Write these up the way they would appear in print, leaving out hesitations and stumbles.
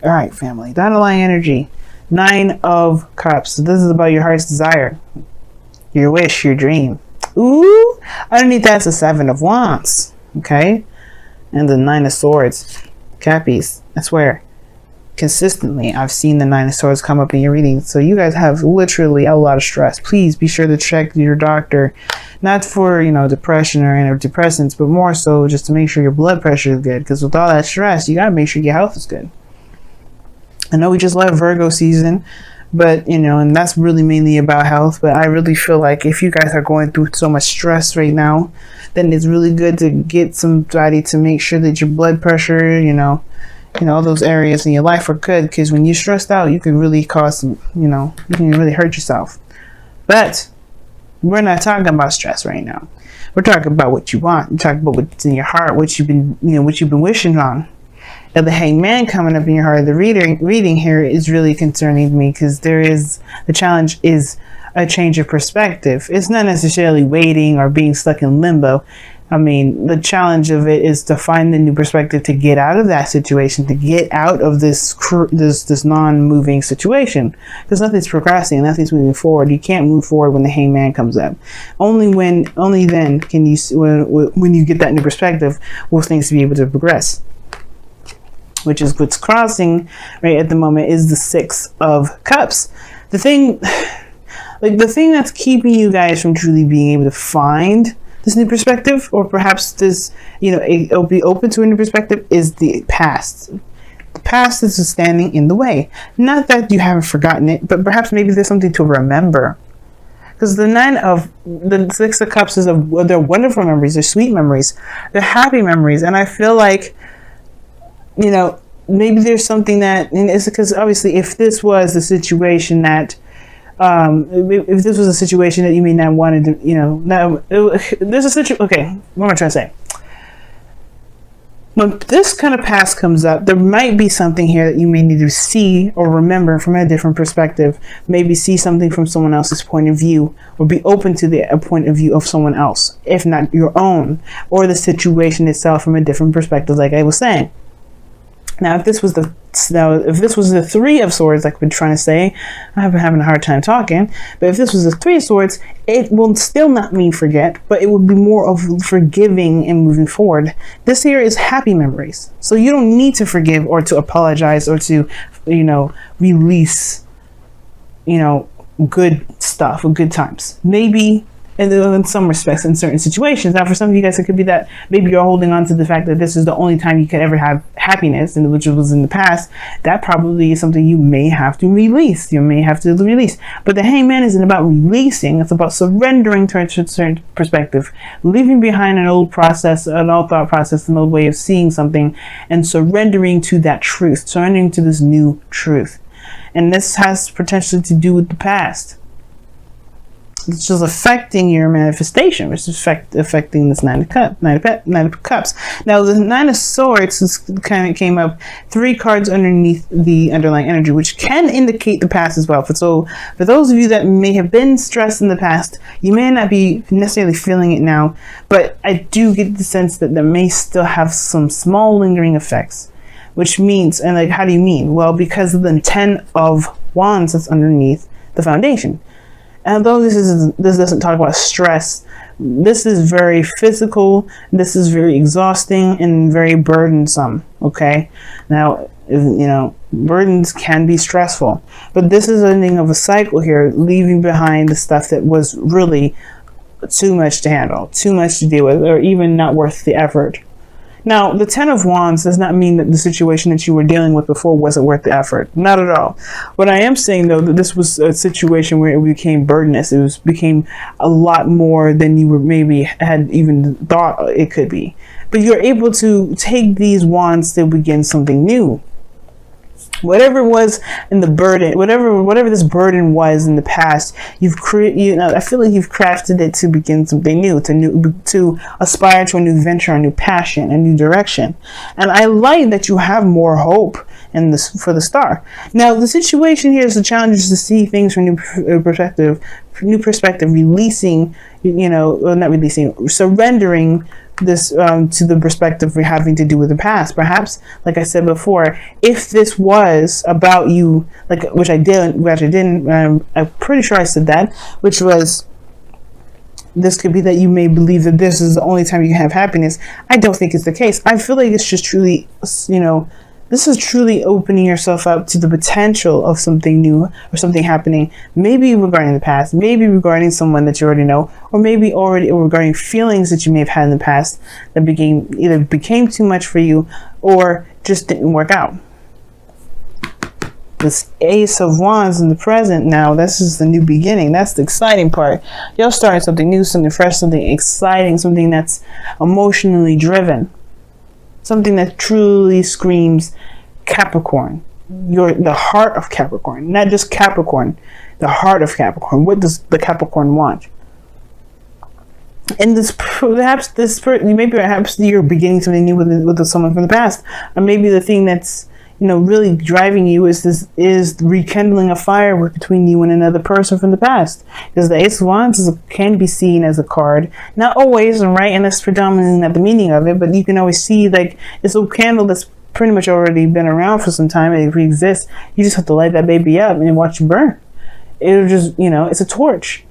All right, family. The underlying energy. 9 of Cups. So this is about your heart's desire. Your wish, your dream. Ooh. Underneath that's the 7 of Wands. Okay. And the 9 of Swords. Cappies. I swear. Consistently, I've seen the 9 of Swords come up in your reading. So you guys have literally a lot of stress. Please be sure to check your doctor. Not for, depression or antidepressants, but more so just to make sure your blood pressure is good. Because with all that stress, you got to make sure your health is good. I know we just left Virgo season, but, and that's really mainly about health. But I really feel like if you guys are going through so much stress right now, then it's really good to get somebody to make sure that your blood pressure, all those areas in your life are good. Because when you're stressed out, you can really cause some, you can really hurt yourself. But we're not talking about stress right now. We're talking about what you want. We're talking about what's in your heart, what you've been wishing on. And the Hangman coming up in your heart, the reading here is really concerning me, because the challenge is a change of perspective. It's not necessarily waiting or being stuck in limbo. I mean, the challenge of it is to find the new perspective, to get out of that situation, to get out of this non-moving situation, because nothing's progressing, nothing's moving forward. You can't move forward when the Hangman comes up. Only then can you, when you get that new perspective, will things be able to progress. Which is what's crossing right at the moment is the 6 of Cups. The thing that's keeping you guys from truly being able to find this new perspective, or perhaps this, it'll be open to a new perspective, is the past. The past is standing in the way. Not that you haven't forgotten it, but perhaps maybe there's something to remember. Because the 6 of Cups they're wonderful memories, they're sweet memories, they're happy memories, and I feel like, maybe there's something that, and it's because obviously if this was the situation that, if this was a situation that you may not wanted to, there's a situation, okay, what am I trying to say? When this kind of past comes up, there might be something here that you may need to see or remember from a different perspective. Maybe see something from someone else's point of view, or be open to the point of view of someone else, if not your own, or the situation itself from a different perspective, like I was saying. Now, if this was the 3 of Swords, like I've been trying to say, I've been having a hard time talking, but if this was the 3 of Swords, it will still not mean forget, but it would be more of forgiving and moving forward. This here is happy memories. So you don't need to forgive or to apologize or to, release, good stuff or good times. Maybe in some respects, in certain situations. Now, for some of you guys, it could be that maybe you're holding on to the fact that this is the only time you could ever have happiness, and which was in the past. That probably is something you may have to release. But the Hangman isn't about releasing. It's about surrendering to a certain perspective, leaving behind an old process, an old thought process, an old way of seeing something, and surrendering to that truth, surrendering to this new truth. And this has potentially to do with the past. It's just affecting your manifestation, which is affecting this 9 of Cups. Now, the 9 of Swords kind of came up 3 cards underneath the underlying energy, which can indicate the past as well. So, for those of you that may have been stressed in the past, you may not be necessarily feeling it now, but I do get the sense that there may still have some small lingering effects. Which means, and like, how do you mean? Well, because of the 10 of Wands that's underneath the foundation. And although this doesn't talk about stress, this is very physical, this is very exhausting and very burdensome, okay? Now, burdens can be stressful, but this is ending of a cycle here, leaving behind the stuff that was really too much to handle, too much to deal with, or even not worth the effort. Now, the 10 of Wands does not mean that the situation that you were dealing with before wasn't worth the effort. Not at all. What I am saying, though, that this was a situation where it became burdenous. It became a lot more than you were maybe had even thought it could be. But you're able to take these wands to begin something new. Whatever was in the burden, whatever this burden was in the past, I feel like you've crafted it to begin something new, to aspire to a new venture, a new passion, a new direction. And I like that you have more hope and this for the star. Now, the situation here is the challenge is to see things from new perspective, releasing, well, not releasing, surrendering this to the perspective we're having to do with the past. Perhaps, like I said before, if this was about you, which I didn't, I'm pretty sure I said that, which was, this could be that you may believe that this is the only time you can have happiness. I don't think it's the case. I feel like it's just truly, this is truly opening yourself up to the potential of something new or something happening, maybe regarding the past, maybe regarding someone that you already know, or maybe already regarding feelings that you may have had in the past that either became too much for you or just didn't work out. This Ace of Wands in the present now, this is the new beginning. That's the exciting part. You're starting something new, something fresh, something exciting, something that's emotionally driven. Something that truly screams Capricorn. You're the heart of Capricorn. Not just Capricorn, the heart of Capricorn. What does the Capricorn want? And perhaps you're beginning something new with someone from the past. Or maybe the thing that's really driving you is rekindling a fire between you and another person from the past. Because the Ace of Wands can be seen as a card, not always, right? And that's predominantly not the meaning of it, but you can always see it's a candle that's pretty much already been around for some time. It exists. You just have to light that baby up and watch it burn. It'll just, it's a torch.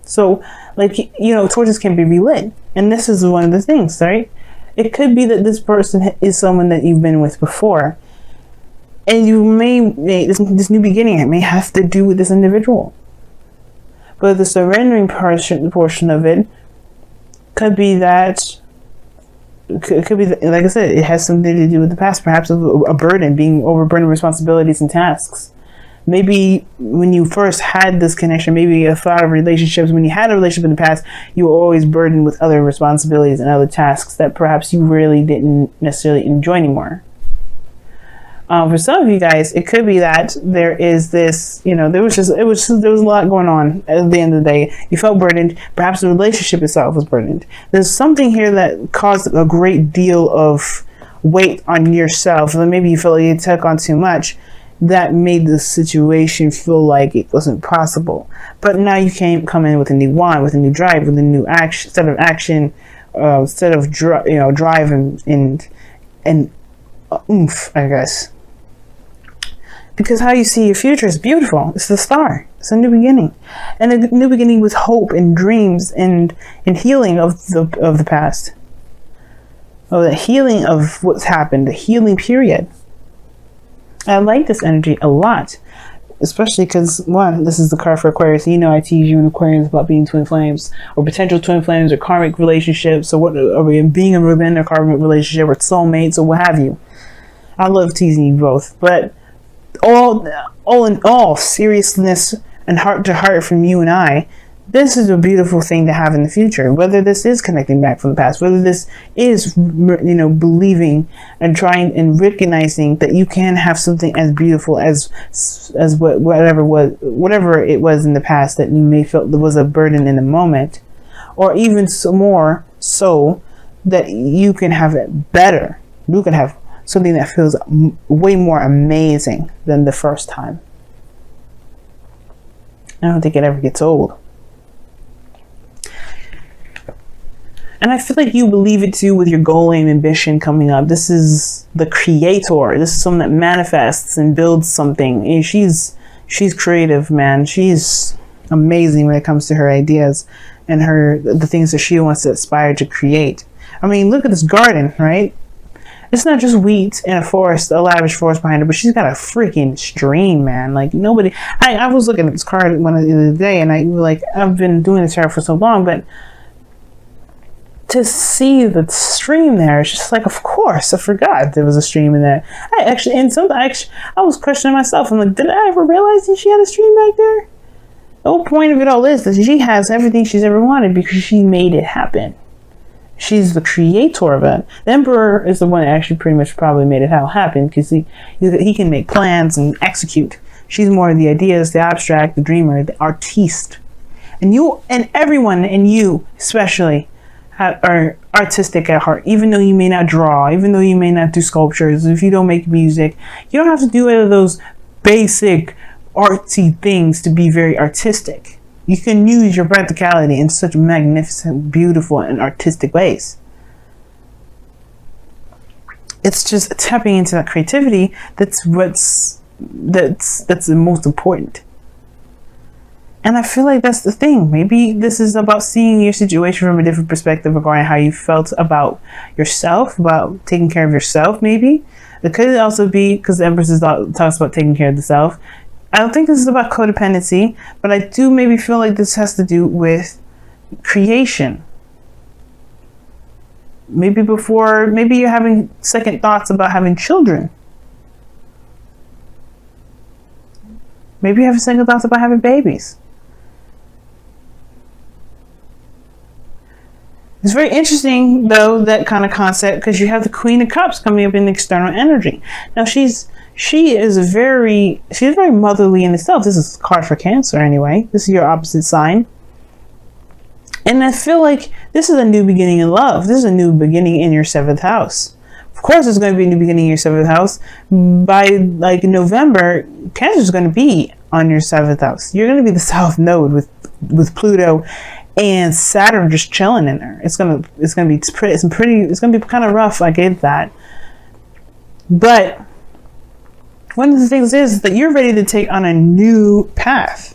So, torches can be relit, and this is one of the things, right? It could be that this person is someone that you've been with before. And you this new beginning, it may have to do with this individual. But the surrendering portion of it could be that, like I said, it has something to do with the past, perhaps a burden, being overburdened with responsibilities and tasks. Maybe when you first had this connection, maybe a thought of relationships, when you had a relationship in the past, you were always burdened with other responsibilities and other tasks that perhaps you really didn't necessarily enjoy anymore. For some of you guys, it could be that there is this, there was a lot going on at the end of the day. You felt burdened. Perhaps the relationship itself was burdened. There's something here that caused a great deal of weight on yourself. And maybe you felt like you took on too much. That made the situation feel like it wasn't possible. But now you can come in with a new wand, with a new drive, with a new action, set of drive and oomph, I guess. Because how you see your future is beautiful. It's the star. It's a new beginning. And a new beginning with hope and dreams and healing of the past. Oh, the healing of what's happened. The healing period. I like this energy a lot. Especially because, one, this is the card for Aquarius. I tease you in Aquarius about being twin flames. Or potential twin flames or karmic relationships. Or being within a karmic relationship or soulmates or what have you. I love teasing you both. But all in all, seriousness and heart to heart from you and I, this is a beautiful thing to have in the future. Whether this is connecting back from the past, whether this is, believing and trying and recognizing that you can have something as beautiful as whatever it was in the past that you may feel there was a burden in the moment, or even more so that you can have it better. You can have something that feels way more amazing than the first time. I don't think it ever gets old. And I feel like you believe it too with your goal, aim, ambition coming up. This is the creator. This is someone that manifests and builds something. And she's creative, man. She's amazing when it comes to her ideas and the things that she wants to aspire to create. I mean, look at this garden, right? It's not just wheat and a forest, a lavish forest behind her, but she's got a freaking stream, man. Like nobody. I was looking at this card the other day, and I've been doing this for so long, but to see the stream there, it's just like, of course, I forgot there was a stream in there. I was questioning myself. I'm like, did I ever realize that she had a stream back there? The whole point of it all is that she has everything she's ever wanted because she made it happen. She's the creator of it. The Emperor is the one that actually pretty much probably made it all happen because he can make plans and execute. She's more of the ideas, the abstract, the dreamer, the artiste. And you and everyone, and you especially, are artistic at heart. Even though you may not draw, even though you may not do sculptures, if you don't make music, you don't have to do any of those basic artsy things to be very artistic. You can use your practicality in such magnificent, beautiful, and artistic ways. It's just tapping into that creativity that's the most important. And I feel like that's the thing. Maybe this is about seeing your situation from a different perspective regarding how you felt about yourself, about taking care of yourself, maybe. It could also be, because the Empress talks about taking care of the self. I don't think this is about codependency, but I do maybe feel like this has to do with creation. Maybe you're having second thoughts about having children. Maybe you have second thoughts about having babies. It's very interesting, though, that kind of concept, because you have the Queen of Cups coming up in the external energy. Now, she is very motherly in itself. This is a card for Cancer, anyway. This is your opposite sign. And I feel like this is a new beginning in love. This is a new beginning in your 7th house. Of course, there's going to be a new beginning in your 7th house. By like November, Cancer is going to be on your 7th house. You're going to be the South Node with Pluto and Saturn just chilling in there. It's gonna be kind of rough. I get that, but one of the things is that you're ready to take on a new path.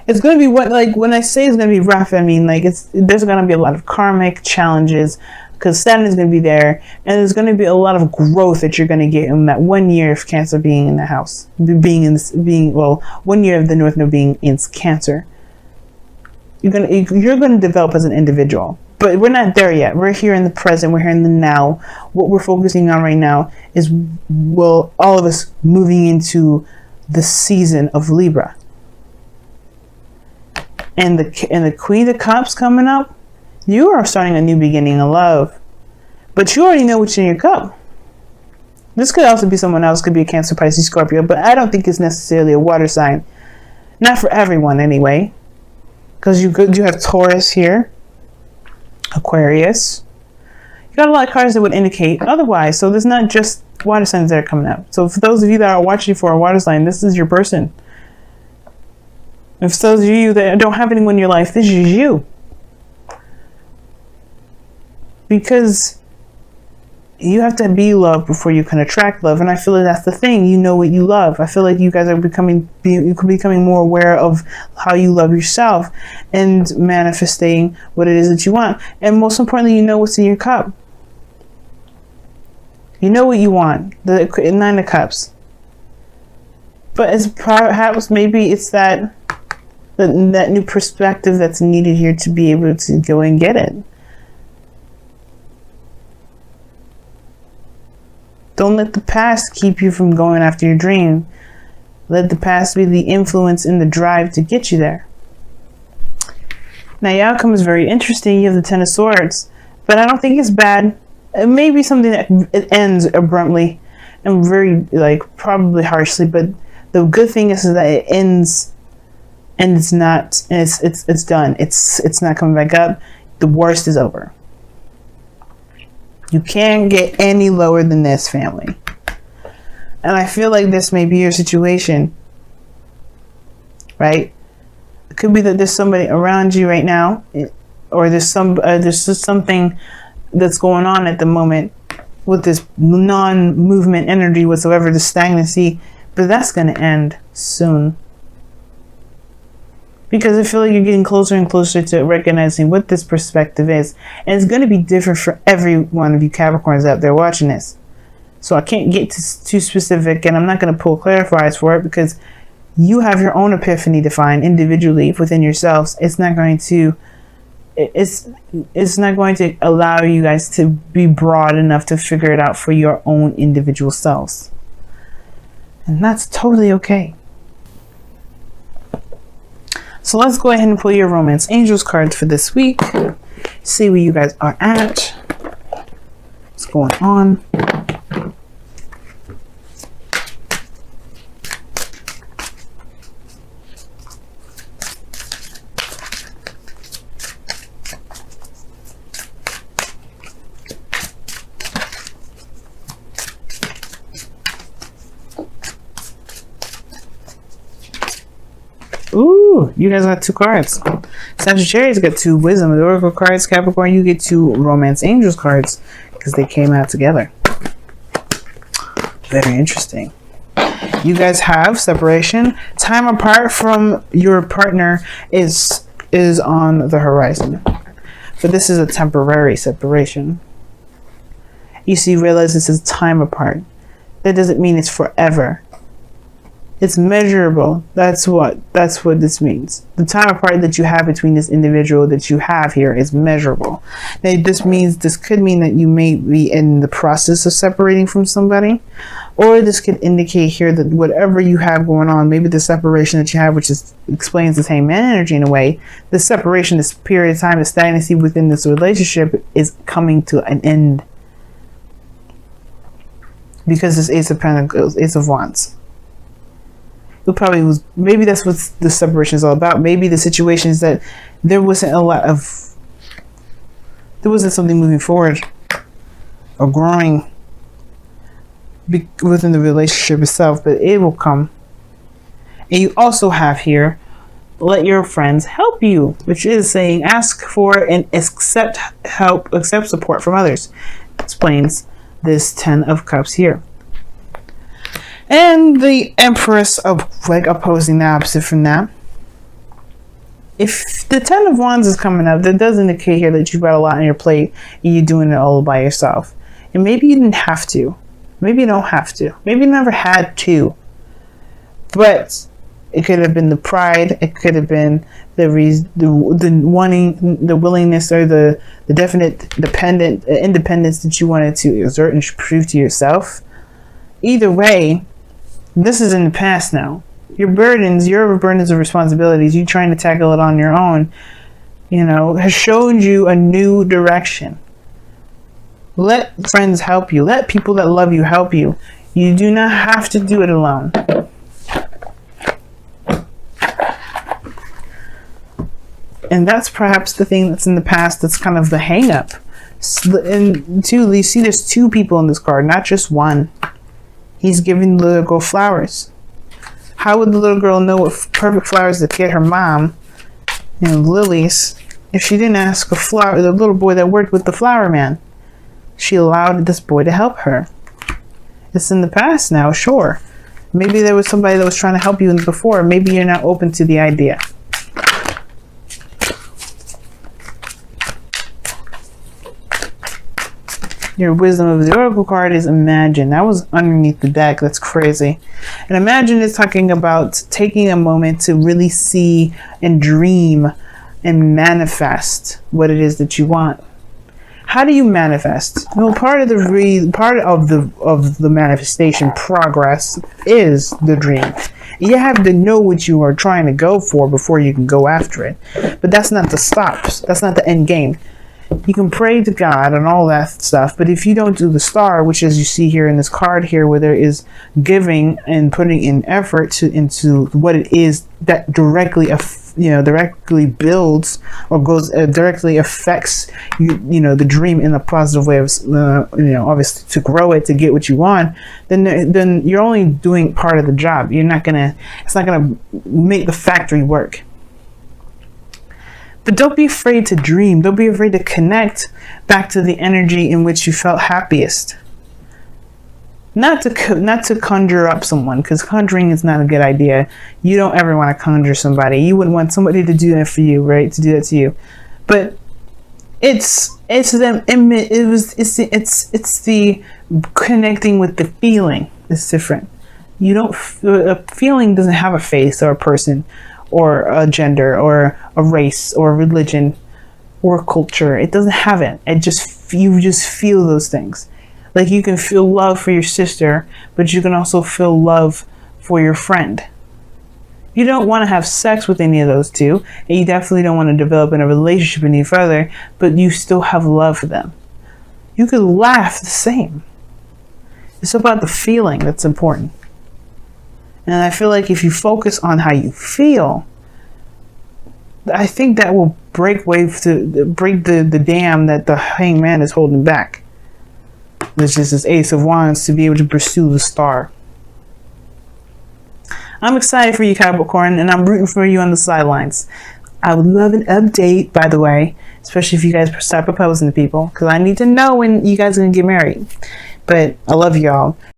It's going to be when I say it's going to be rough, I mean like there's going to be a lot of karmic challenges, because Saturn is going to be there, and there's going to be a lot of growth that you're going to get in that 1 year of Cancer being in the house, 1 year of the North Node being in Cancer. You're gonna develop as an individual, but we're not there yet. We're here in the present. We're here in the now. What we're focusing on right now is, all of us moving into the season of Libra, and the Queen of Cups coming up. You are starting a new beginning of love, but you already know what's in your cup. This could also be someone else. Could be a Cancer, Pisces, Scorpio, but I don't think it's necessarily a water sign. Not for everyone, anyway. Because you have Taurus here, Aquarius. You got a lot of cards that would indicate otherwise. So there's not just water signs that are coming up. So for those of you that are watching for a water sign, this is your person. If those of you that don't have anyone in your life, this is you. Because you have to be loved before you can attract love, and I feel like that's the thing. You know what you love. I feel like you guys are becoming more aware of how you love yourself and manifesting what it is that you want. And most importantly, you know what's in your cup. You know what you want. The 9 of Cups. But it's perhaps maybe it's that new perspective that's needed here to be able to go and get it. Don't let the past keep you from going after your dream. Let the past be the influence and the drive to get you there. Now, your outcome is very interesting. You have the 10 of Swords, but I don't think it's bad. It may be something that it ends abruptly and very, probably harshly, but the good thing is that it ends and it's done. It's not coming back up. The worst is over. You can't get any lower than this, family. And I feel like this may be your situation, right? It could be that there's somebody around you right now, or there's just something that's going on at the moment with this non-movement energy whatsoever, the stagnancy, but that's going to end soon. Because I feel like you're getting closer and closer to recognizing what this perspective is. And it's going to be different for every one of you Capricorns out there watching this. So I can't get too specific, and I'm not going to pull clarifiers for it, because you have your own epiphany to find individually within yourselves. It's not going to allow you guys to be broad enough to figure it out for your own individual selves. And that's totally okay. So let's go ahead and pull your Romance Angels cards for this week. See where you guys are at. What's going on? Ooh, you guys got 2 cards. Sagittarius got 2 Wisdom and Oracle cards. Capricorn, you get 2 Romance Angels cards because they came out together. Very interesting. You guys have separation. Time apart from your partner is on the horizon. But this is a temporary separation. You see, realize this is time apart. That doesn't mean it's forever. It's measurable. That's what this means. The time apart that you have between this individual that you have here is measurable. Now, this could mean that you may be in the process of separating from somebody, or this could indicate here that whatever you have going on, maybe the separation that you have, which explains the same energy in a way, the separation, this period of time, the stagnancy within this relationship is coming to an end. Because this Ace of Pentacles, Ace of Wands. Maybe that's what the separation is all about. Maybe the situation is that there wasn't something moving forward or growing within the relationship itself, but it will come. And you also have here, let your friends help you, which is saying ask for and accept help, accept support from others. Explains this 10 of Cups here. And the Empress of opposing the opposite from that. If the 10 of Wands is coming up, that does indicate here that you've got a lot on your plate and you're doing it all by yourself. And maybe you didn't have to. Maybe you don't have to. Maybe you never had to. But it could have been the pride. It could have been the wanting, the willingness, or the definite independence that you wanted to exert and prove to yourself. Either way, this is in the past now. Your burdens of responsibilities, you trying to tackle it on your own, has shown you a new direction. Let friends help you. Let people that love you help you. You do not have to do it alone. And that's perhaps the thing that's in the past that's kind of the hang-up. And two, you see there's 2 people in this card, not just one. He's giving the little girl flowers. How would the little girl know what perfect flowers to get her mom, lilies, if she didn't ask the little boy that worked with the flower man? She allowed this boy to help her. It's in the past now, sure. Maybe there was somebody that was trying to help you before. Maybe you're not open to the idea. Your Wisdom of the Oracle card is Imagine. That was underneath the deck. That's crazy. And Imagine is talking about taking a moment to really see and dream and manifest what it is that you want. How do you manifest? Well, part of the manifestation progress is the dream. You have to know what you are trying to go for before you can go after it. But that's not the stops. That's not the end game. You can pray to God and all that stuff, but if you don't do the star, which as you see here in this card here, where there is giving and putting in effort into what it is that directly builds or goes directly affects the dream in a positive way of obviously to grow it, to get what you want, then you're only doing part of the job. It's not gonna make the factory work. But don't be afraid to dream. Don't be afraid to connect back to the energy in which you felt happiest. Not to conjure up someone, because conjuring is not a good idea. You don't ever want to conjure somebody. You wouldn't want somebody to do that for you, right? To do that to you. But it's them. It's the connecting with the feeling. It's different. A feeling doesn't have a face or a person, or a gender, or a race, or a religion, or a culture. It doesn't have it. You just feel those things. Like you can feel love for your sister, but you can also feel love for your friend. You don't want to have sex with any of those two, and you definitely don't want to develop in a relationship any further, but you still have love for them. You could laugh the same. It's about the feeling that's important. And I feel like if you focus on how you feel, I think that will break the dam that the hangman is holding back. Which is this Ace of Wands, to be able to pursue the star. I'm excited for you, Capricorn, and I'm rooting for you on the sidelines. I would love an update, by the way, especially if you guys start proposing to people, because I need to know when you guys are going to get married. But I love y'all.